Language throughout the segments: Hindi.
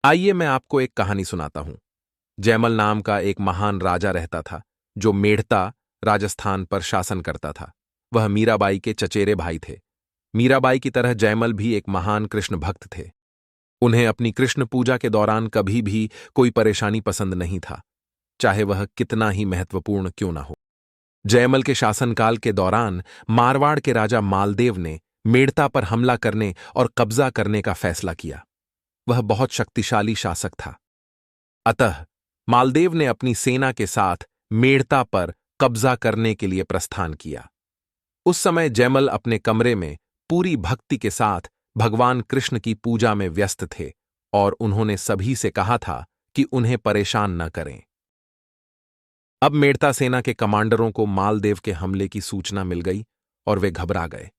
आइए मैं आपको एक कहानी सुनाता हूं। जयमल नाम का एक महान राजा रहता था, जो मेड़ता राजस्थान पर शासन करता था। वह मीराबाई के चचेरे भाई थे। मीराबाई की तरह जयमल भी एक महान कृष्ण भक्त थे। उन्हें अपनी कृष्ण पूजा के दौरान कभी भी कोई परेशानी पसंद नहीं था, चाहे वह कितना ही महत्वपूर्ण क्यों ना हो। जयमल के शासनकाल के दौरान मारवाड़ के राजा मालदेव ने मेड़ता पर हमला करने और कब्जा करने का फैसला किया। वह बहुत शक्तिशाली शासक था। अतः मालदेव ने अपनी सेना के साथ मेड़ता पर कब्जा करने के लिए प्रस्थान किया। उस समय जयमल अपने कमरे में पूरी भक्ति के साथ भगवान कृष्ण की पूजा में व्यस्त थे और उन्होंने सभी से कहा था कि उन्हें परेशान न करें। अब मेड़ता सेना के कमांडरों को मालदेव के हमले की सूचना मिल गई और वे घबरा गए।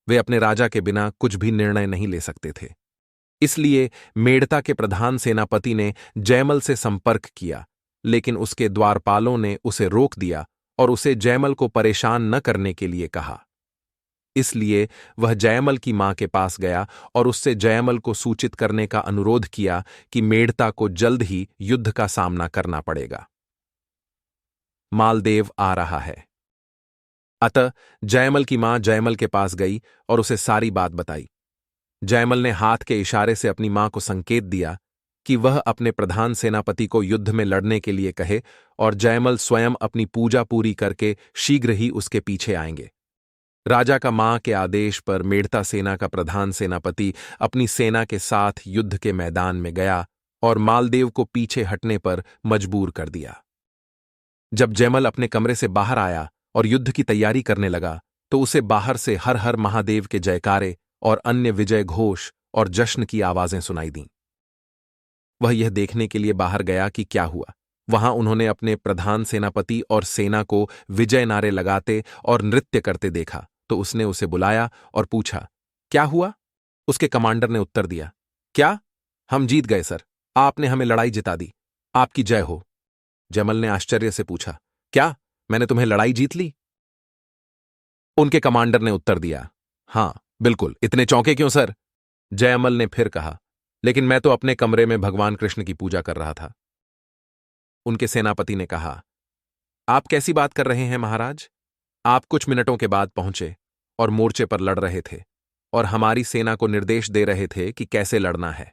वे अपने राजा के बिना कुछ भी निर्णय नहीं ले सकते थे। इसलिए मेड़ता के प्रधान सेनापति ने जयमल से संपर्क किया, लेकिन उसके द्वारपालों ने उसे रोक दिया और उसे जयमल को परेशान न करने के लिए कहा। इसलिए वह जयमल की मां के पास गया और उससे जयमल को सूचित करने का अनुरोध किया कि मेड़ता को जल्द ही युद्ध का सामना करना पड़ेगा। मालदेव आ रहा है। अतः जयमल की मां जयमल के पास गई और उसे सारी बात बताई। जयमल ने हाथ के इशारे से अपनी मां को संकेत दिया कि वह अपने प्रधान सेनापति को युद्ध में लड़ने के लिए कहे और जयमल स्वयं अपनी पूजा पूरी करके शीघ्र ही उसके पीछे आएंगे। राजा का मां के आदेश पर मेड़ता सेना का प्रधान सेनापति अपनी सेना के साथ युद्ध के मैदान में गया और मालदेव को पीछे हटने पर मजबूर कर दिया। जब जयमल अपने कमरे से बाहर आया और युद्ध की तैयारी करने लगा, तो उसे बाहर से हर हर महादेव के जयकारे और अन्य विजय घोष और जश्न की आवाजें सुनाई दीं। वह यह देखने के लिए बाहर गया कि क्या हुआ। वहां उन्होंने अपने प्रधान सेनापति और सेना को विजय नारे लगाते और नृत्य करते देखा, तो उसने उसे बुलाया और पूछा, क्या हुआ? उसके कमांडर ने उत्तर दिया, क्या? हम जीत गए सर, आपने हमें लड़ाई जिता दी, आपकी जय हो। जयमल ने आश्चर्य से पूछा, क्या मैंने तुम्हें लड़ाई जीत ली? उनके कमांडर ने उत्तर दिया, हां बिल्कुल, इतने चौंके क्यों सर? जयमल ने फिर कहा, लेकिन मैं तो अपने कमरे में भगवान कृष्ण की पूजा कर रहा था। उनके सेनापति ने कहा, आप कैसी बात कर रहे हैं महाराज? आप कुछ मिनटों के बाद पहुंचे और मोर्चे पर लड़ रहे थे और हमारी सेना को निर्देश दे रहे थे कि कैसे लड़ना है।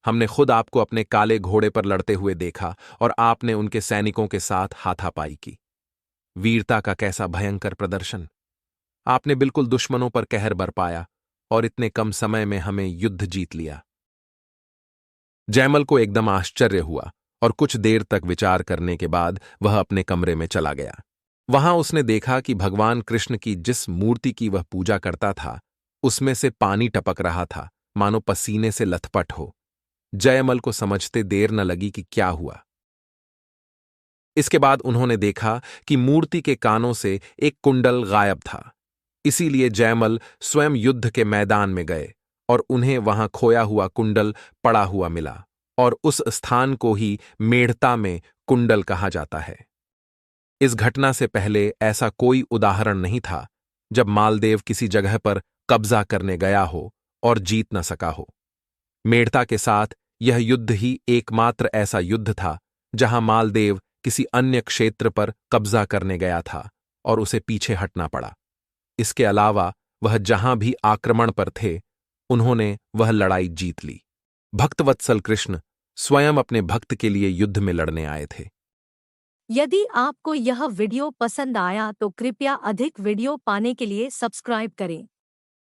हमने खुद आपको अपने काले घोड़े पर लड़ते हुए देखा और आपने उनके सैनिकों के साथ हाथापाई की। वीरता का कैसा भयंकर प्रदर्शन! आपने बिल्कुल दुश्मनों पर कहर बरपाया और इतने कम समय में हमें युद्ध जीत लिया। जयमल को एकदम आश्चर्य हुआ और कुछ देर तक विचार करने के बाद वह अपने कमरे में चला गया। वहां उसने देखा कि भगवान कृष्ण की जिस मूर्ति की वह पूजा करता था, उसमें से पानी टपक रहा था, मानो पसीने से लथपथ हो। जयमल को समझते देर न लगी कि क्या हुआ। इसके बाद उन्होंने देखा कि मूर्ति के कानों से एक कुंडल गायब था। इसीलिए जयमल स्वयं युद्ध के मैदान में गए और उन्हें वहां खोया हुआ कुंडल पड़ा हुआ मिला और उस स्थान को ही मेड़ता में कुंडल कहा जाता है। इस घटना से पहले ऐसा कोई उदाहरण नहीं था जब मालदेव किसी जगह पर कब्जा करने गया हो और जीत न सका हो। मेड़ता के साथ यह युद्ध ही एकमात्र ऐसा युद्ध था जहां मालदेव किसी अन्य क्षेत्र पर कब्जा करने गया था और उसे पीछे हटना पड़ा। इसके अलावा वह जहां भी आक्रमण पर थे, उन्होंने वह लड़ाई जीत ली। भक्तवत्सल कृष्ण स्वयं अपने भक्त के लिए युद्ध में लड़ने आए थे। यदि आपको यह वीडियो पसंद आया तो कृपया अधिक वीडियो पाने के लिए सब्सक्राइब करें।